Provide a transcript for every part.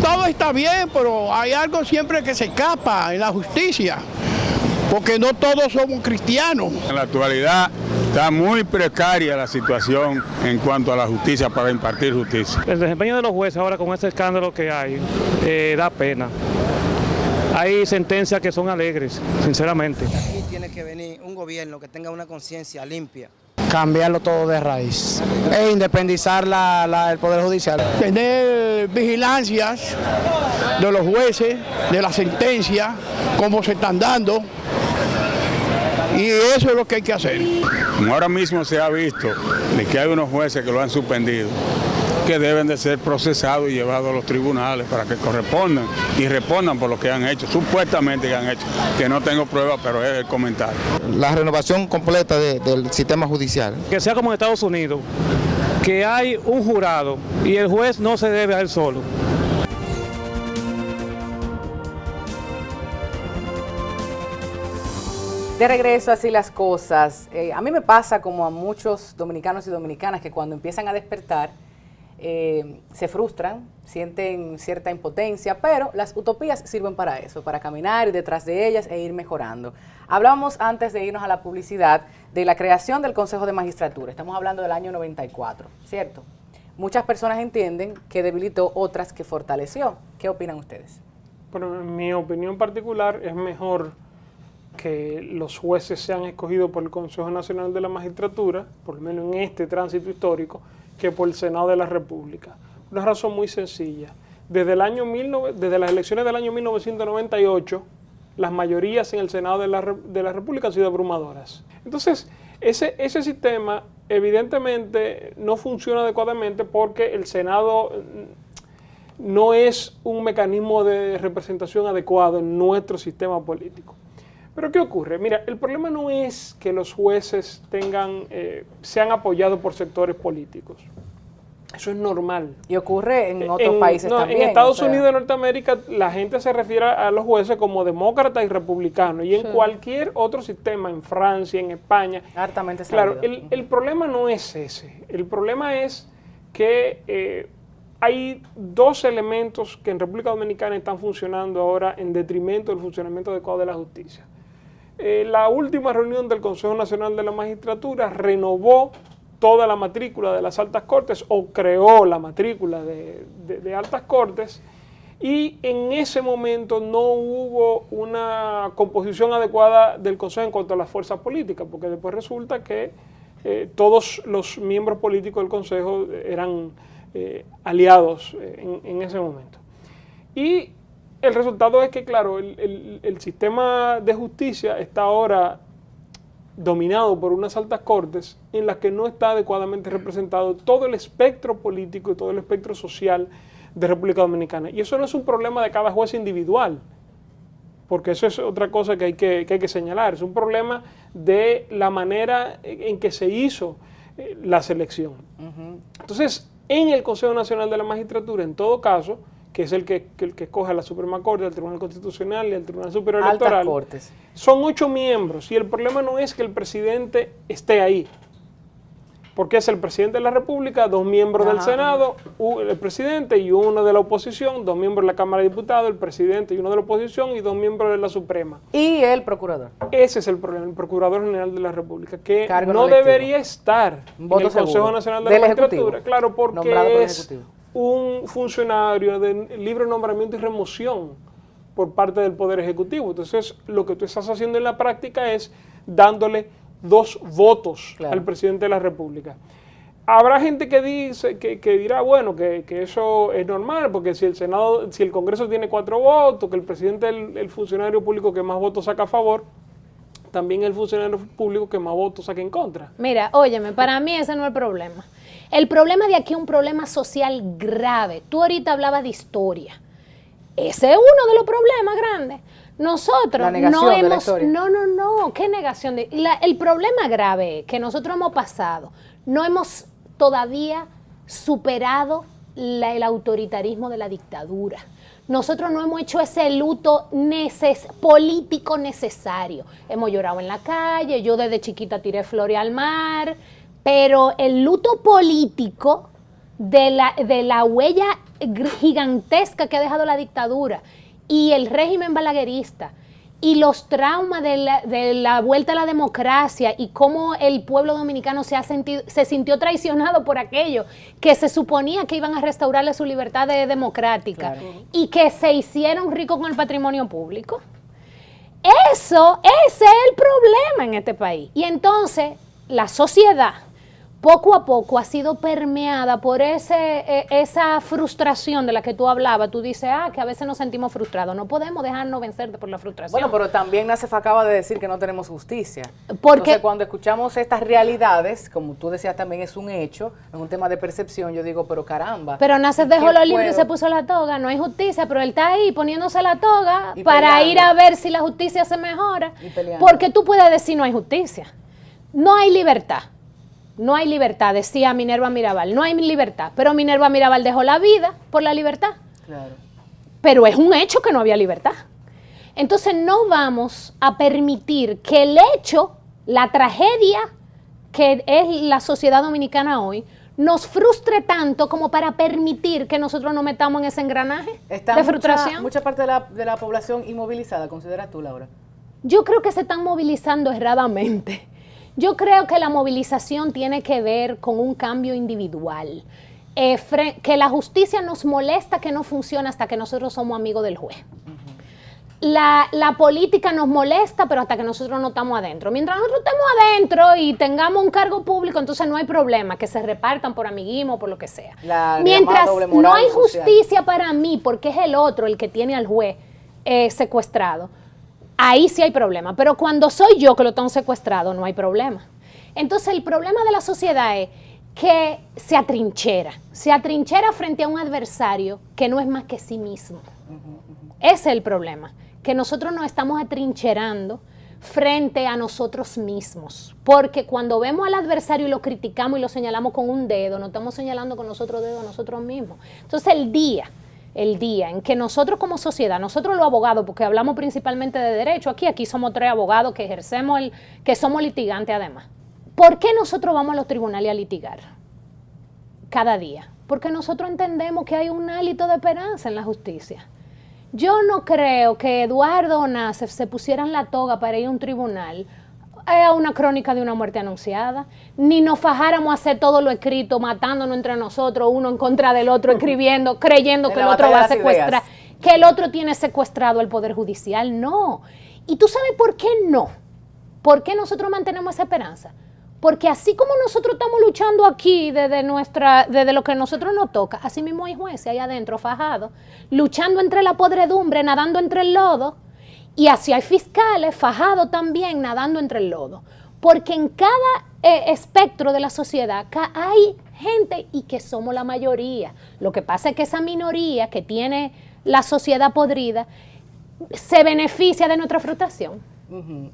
todo está bien, pero hay algo siempre que se escapa en la justicia, porque no todos somos cristianos. En la actualidad está muy precaria la situación en cuanto a la justicia para impartir justicia. El desempeño de los jueces ahora con este escándalo que hay da pena. Hay sentencias que son alegres, sinceramente. Aquí tiene que venir un gobierno que tenga una conciencia limpia. Cambiarlo todo de raíz e independizar el Poder Judicial. Tener vigilancias de los jueces, de las sentencias, cómo se están dando, y eso es lo que hay que hacer. Como ahora mismo se ha visto de que hay unos jueces que lo han suspendido, que deben de ser procesados y llevados a los tribunales para que correspondan y respondan por lo que han hecho, supuestamente que han hecho, que no tengo pruebas, pero es el comentario. La renovación completa del sistema judicial. Que sea como en Estados Unidos, que hay un jurado y el juez no se debe a él solo. De regreso, así las cosas. A mí me pasa como a muchos dominicanos y dominicanas que cuando empiezan a despertar se frustran, sienten cierta impotencia, pero las utopías sirven para eso, para caminar y detrás de ellas e ir mejorando. Hablábamos antes de irnos a la publicidad de la creación del Consejo de Magistratura. Estamos hablando del año 94, ¿cierto? Muchas personas entienden que debilitó, otras que fortaleció. ¿Qué opinan ustedes? Bueno, en mi opinión particular es mejor que los jueces sean escogidos por el Consejo Nacional de la Magistratura, por lo menos en este tránsito histórico, que por el Senado de la República. Una razón muy sencilla. Desde las elecciones del año 1998, las mayorías en el Senado de la República han sido abrumadoras. Entonces, ese sistema evidentemente no funciona adecuadamente porque el Senado no es un mecanismo de representación adecuado en nuestro sistema político. Pero ¿qué ocurre? Mira, el problema no es que los jueces sean apoyados por sectores políticos. Eso es normal. Y ocurre en otros países también. En Estados Unidos de Norteamérica la gente se refiere a los jueces como demócratas y republicanos. Y en cualquier otro sistema, en Francia, en España. Hartamente claro, sabido. el problema no es ese. El problema es que hay dos elementos que en República Dominicana están funcionando ahora en detrimento del funcionamiento adecuado de la justicia. La última reunión del Consejo Nacional de la Magistratura renovó toda la matrícula de las altas cortes o creó la matrícula de altas cortes, y en ese momento no hubo una composición adecuada del Consejo en cuanto a las fuerzas políticas, porque después resulta que todos los miembros políticos del Consejo eran aliados en ese momento. Y el resultado es que, claro, el sistema de justicia está ahora dominado por unas altas cortes en las que no está adecuadamente representado todo el espectro político y todo el espectro social de República Dominicana. Y eso no es un problema de cada juez individual, porque eso es otra cosa que hay que señalar. Es un problema de la manera en que se hizo la selección. Entonces, en el Consejo Nacional de la Magistratura, en todo caso, que es el que escoge a la Suprema Corte, al Tribunal Constitucional y al Tribunal Superior Electoral. Altas cortes. Son 8 miembros y el problema no es que el presidente esté ahí, porque es el presidente de la República, 2 miembros del Senado, el presidente y 1 de la oposición, 2 miembros de la Cámara de Diputados, el presidente y 1 de la oposición y 2 miembros de la Suprema. Y el procurador. Ese es el problema, el Procurador General de la República, que Cargo no electivo. debería estar en el Consejo seguro. Nacional de Del la Magistratura. Ejecutivo. Claro, Nombrado por porque el es Ejecutivo. un funcionario de libre nombramiento y remoción por parte del Poder Ejecutivo. Entonces, lo que tú estás haciendo en la práctica es dándole 2 votos al presidente de la República. Habrá gente que dice que dirá, bueno, que eso es normal, porque si el Congreso tiene 4 votos, que el presidente es el funcionario público que más votos saca a favor, también el funcionario público que más votos saca en contra. Mira, óyeme, para mí ese no es el problema. El problema de aquí es un problema social grave. Tú ahorita hablabas de historia. Ese es uno de los problemas grandes. Nosotros no hemos... No, ¿qué negación? El problema grave es que nosotros hemos pasado, no hemos todavía superado el autoritarismo de la dictadura. Nosotros no hemos hecho ese luto político necesario. Hemos llorado en la calle, yo desde chiquita tiré flores al mar, pero el luto político de la huella gigantesca que ha dejado la dictadura y el régimen balaguerista y los traumas de la vuelta a la democracia y cómo el pueblo dominicano se sintió traicionado por aquello que se suponía que iban a restaurarle su libertad democrática, claro, y que se hicieron ricos con el patrimonio público. Ese es el problema en este país. Y entonces la sociedad poco a poco ha sido permeada por esa frustración de la que tú hablabas. Tú dices, que a veces nos sentimos frustrados. No podemos dejarnos vencer por la frustración. Bueno, pero también Nacef acaba de decir que no tenemos justicia. Entonces, cuando escuchamos estas realidades, como tú decías también es un hecho, es un tema de percepción, yo digo, pero caramba. Pero Nacef dejó los libros y se puso la toga. No hay justicia, pero él está ahí poniéndose la toga para ir a ver si la justicia se mejora. Porque tú puedes decir no hay justicia. No hay libertad. No hay libertad, decía Minerva Mirabal, no hay libertad, pero Minerva Mirabal dejó la vida por la libertad. Claro. Pero es un hecho que no había libertad. Entonces no vamos a permitir que el hecho, la tragedia que es la sociedad dominicana hoy, nos frustre tanto como para permitir que nosotros nos metamos en ese engranaje de frustración. Mucha parte de la población inmovilizada, ¿consideras tú, Laura? Yo creo que se están movilizando erradamente. Yo creo que la movilización tiene que ver con un cambio individual, que la justicia nos molesta que no funciona hasta que nosotros somos amigos del juez. La política nos molesta, pero hasta que nosotros no estamos adentro. Mientras nosotros estemos adentro y tengamos un cargo público, entonces no hay problema, que se repartan por amiguismo o por lo que sea. Mientras no hay justicia para mí, porque es el otro el que tiene al juez secuestrado, ahí sí hay problema, pero cuando soy yo que lo tengo secuestrado, no hay problema. Entonces el problema de la sociedad es que se atrinchera frente a un adversario que no es más que sí mismo. Ese es el problema, que nosotros nos estamos atrincherando frente a nosotros mismos, porque cuando vemos al adversario y lo criticamos y lo señalamos con un dedo, nos estamos señalando con nosotros dedos a nosotros mismos. Entonces el día en que nosotros como sociedad, nosotros los abogados, porque hablamos principalmente de derecho, aquí somos 3 abogados que ejercemos, que somos litigantes además. ¿Por qué nosotros vamos a los tribunales a litigar cada día? Porque nosotros entendemos que hay un hálito de esperanza en la justicia. Yo no creo que Eduardo o Nacef se pusieran la toga para ir a un tribunal a una crónica de una muerte anunciada, ni nos fajáramos a hacer todo lo escrito, matándonos entre nosotros, uno en contra del otro, escribiendo, creyendo que el otro va a secuestrar, que el otro tiene secuestrado el Poder Judicial. No. ¿Y tú sabes por qué no? ¿Por qué nosotros mantenemos esa esperanza? Porque así como nosotros estamos luchando aquí desde lo que nosotros nos toca, así mismo hay jueces ahí adentro fajados, luchando entre la podredumbre, nadando entre el lodo. Y así hay fiscales fajados también nadando entre el lodo. Porque en cada espectro de la sociedad hay gente y que somos la mayoría. Lo que pasa es que esa minoría que tiene la sociedad podrida se beneficia de nuestra frustración.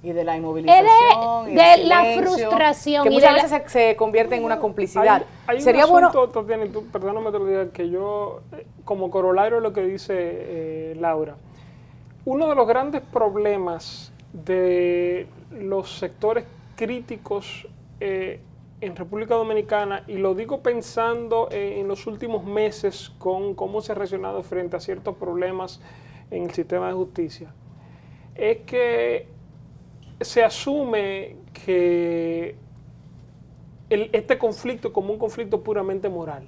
Y de la inmovilización, de la frustración. Que muchas veces se convierte en una complicidad. Hay Sería un asunto, bueno... Tatiana, perdóname te lo diga, que yo, como corolario de lo que dice Laura, uno de los grandes problemas de los sectores críticos en República Dominicana, y lo digo pensando en los últimos meses con cómo se ha reaccionado frente a ciertos problemas en el sistema de justicia, es que se asume que este conflicto como un conflicto puramente moral.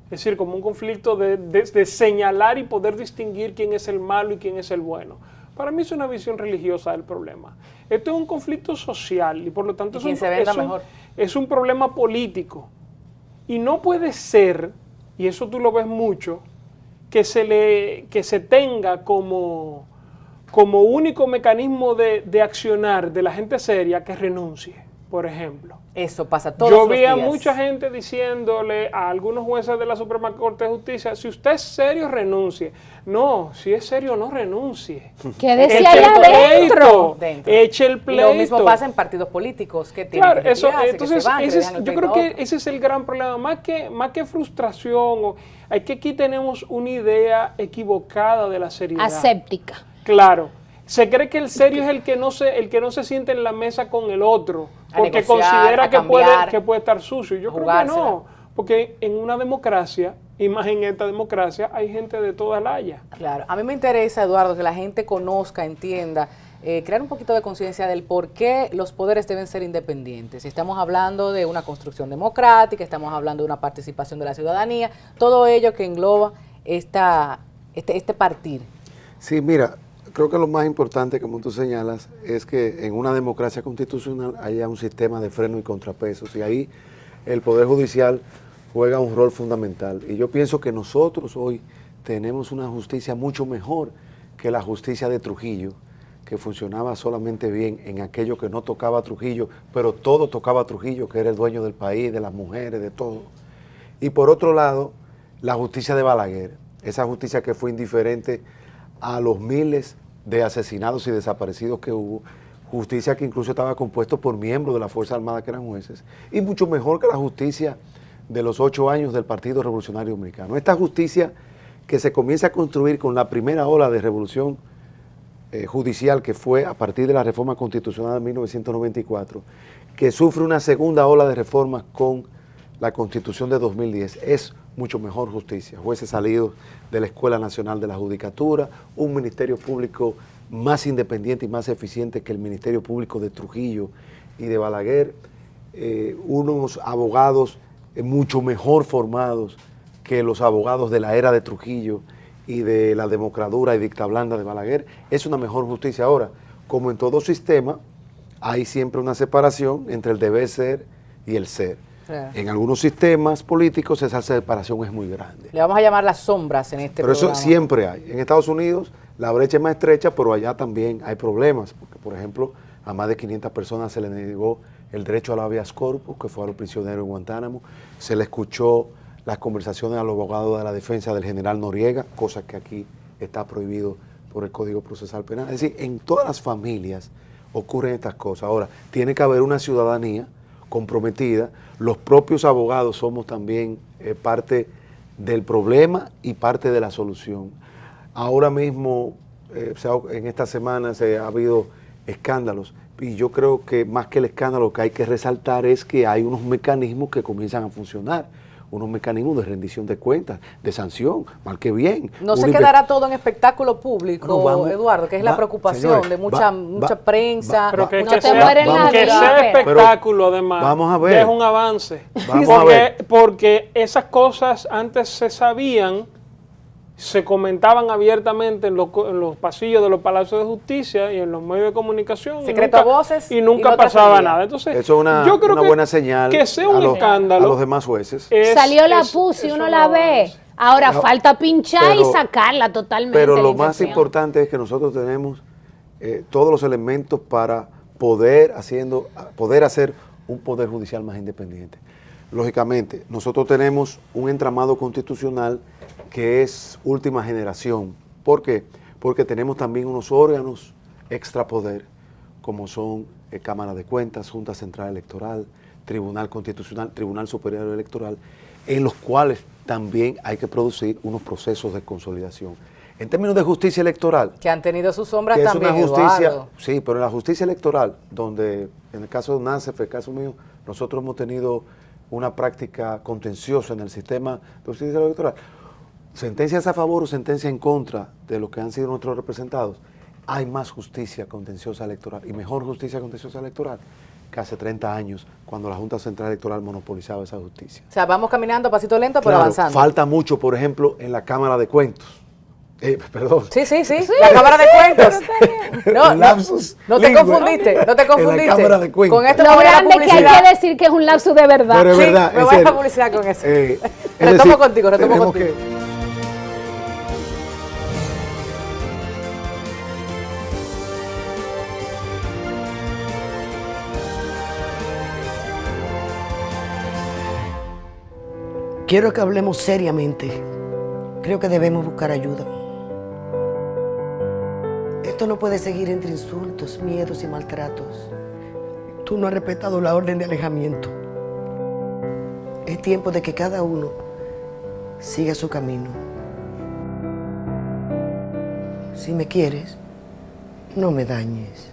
Es decir, como un conflicto de señalar y poder distinguir quién es el malo y quién es el bueno. Para mí es una visión religiosa del problema. Esto es un conflicto social y por lo tanto es un problema político. Y no puede ser, y eso tú lo ves mucho, que se tenga como único mecanismo de accionar de la gente seria que renuncie, por ejemplo. Eso pasa todos los días. Yo vi a mucha gente diciéndole a algunos jueces de la Suprema Corte de Justicia, si usted es serio, renuncie. No, si es serio, no renuncie. Quédese allá adentro. Eche el pleito. Y lo mismo pasa en partidos políticos que tienen que retirarse, entonces, que se van, yo creo que ese es el gran problema. Más que frustración, es que aquí tenemos una idea equivocada de la seriedad. Aséptica. Claro. Se cree que el serio es el que no se siente en la mesa con el otro, porque considera que puede estar sucio. Yo creo que no, porque en una democracia y más en esta democracia hay gente de toda la haya. Claro, a mí me interesa, Eduardo, que la gente conozca, entienda, crear un poquito de conciencia del por qué los poderes deben ser independientes. Estamos hablando de una construcción democrática, estamos hablando de una participación de la ciudadanía, todo ello que engloba este partir. Sí, mira, creo que lo más importante, como tú señalas, es que en una democracia constitucional haya un sistema de freno y contrapesos, y ahí el Poder Judicial juega un rol fundamental. Y yo pienso que nosotros hoy tenemos una justicia mucho mejor que la justicia de Trujillo, que funcionaba solamente bien en aquello que no tocaba a Trujillo, pero todo tocaba a Trujillo, que era el dueño del país, de las mujeres, de todo. Y por otro lado, la justicia de Balaguer, esa justicia que fue indiferente a los miles de asesinados y desaparecidos que hubo, justicia que incluso estaba compuesto por miembros de la Fuerza Armada que eran jueces, y mucho mejor que la justicia de los 8 años del Partido Revolucionario Dominicano. Esta justicia que se comienza a construir con la primera ola de revolución judicial, que fue a partir de la reforma constitucional de 1994, que sufre una segunda ola de reformas con la Constitución de 2010, es mucho mejor justicia. Jueces salidos de la Escuela Nacional de la Judicatura, un Ministerio Público más independiente y más eficiente que el Ministerio Público de Trujillo y de Balaguer, unos abogados mucho mejor formados que los abogados de la era de Trujillo y de la democradura y dicta blanda de Balaguer. Es una mejor justicia. Ahora, como en todo sistema, hay siempre una separación entre el deber ser y el ser. Claro. En algunos sistemas políticos esa separación es muy grande. Le vamos a llamar las sombras en este programa. Pero eso siempre hay. En Estados Unidos la brecha es más estrecha, pero allá también hay problemas. Porque, por ejemplo, a más de 500 personas se les negó el derecho al habeas corpus, que fue a los prisioneros en Guantánamo. Se le escuchó las conversaciones a los abogados de la defensa del general Noriega, cosa que aquí está prohibido por el Código Procesal Penal. Es decir, en todas las familias ocurren estas cosas. Ahora, tiene que haber una ciudadanía comprometida. Los propios abogados somos también parte del problema y parte de la solución. Ahora mismo, en esta semana ha habido escándalos, y yo creo que más que el escándalo, lo que hay que resaltar es que hay unos mecanismos que comienzan a funcionar, unos mecanismos de rendición de cuentas, de sanción, mal que bien. No se quedará todo en espectáculo público, no, Eduardo, que es la preocupación, señores, de mucha prensa. Pero que sea espectáculo, además, vamos a ver, es un avance. Porque esas cosas antes se sabían, se comentaban abiertamente en los pasillos de los palacios de justicia y en los medios de comunicación. Secreto a voces. Y nunca pasaba nada. Entonces, eso es una buena señal que sea un escándalo a los demás jueces. Salió la PUS y uno la ve. Ahora falta pinchar y sacarla totalmente. Pero lo más importante es que nosotros tenemos todos los elementos para poder hacer un poder judicial más independiente. Lógicamente, nosotros tenemos un entramado constitucional que es última generación. ¿Por qué? Porque tenemos también unos órganos extrapoder, como son Cámara de Cuentas, Junta Central Electoral, Tribunal Constitucional, Tribunal Superior Electoral, en los cuales también hay que producir unos procesos de consolidación. En términos de justicia electoral, que han tenido sus sombras también, es una justicia, Eduardo. Sí, pero en la justicia electoral, donde en el caso de NACEF, el caso mío, nosotros hemos tenido una práctica contenciosa en el sistema de justicia electoral, sentencias a favor o sentencias en contra de lo que han sido nuestros representados, hay más justicia contenciosa electoral y mejor justicia contenciosa electoral que hace 30 años, cuando la Junta Central Electoral monopolizaba esa justicia. O sea, vamos caminando a pasito lento, pero avanzando. Falta mucho, por ejemplo, en la Cámara de Cuentos. Perdón. Sí, la Cámara de Cuentos. No te confundiste, no te confundiste. La Cámara de Cuentos. Con esto lo grande que hay que decir que es un lapsus de verdad. Pero es verdad, me voy a la publicidad con eso. Retomo contigo. Quiero que hablemos seriamente. Creo que debemos buscar ayuda. Esto no puede seguir entre insultos, miedos y maltratos. Tú no has respetado la orden de alejamiento. Es tiempo de que cada uno siga su camino. Si me quieres, no me dañes.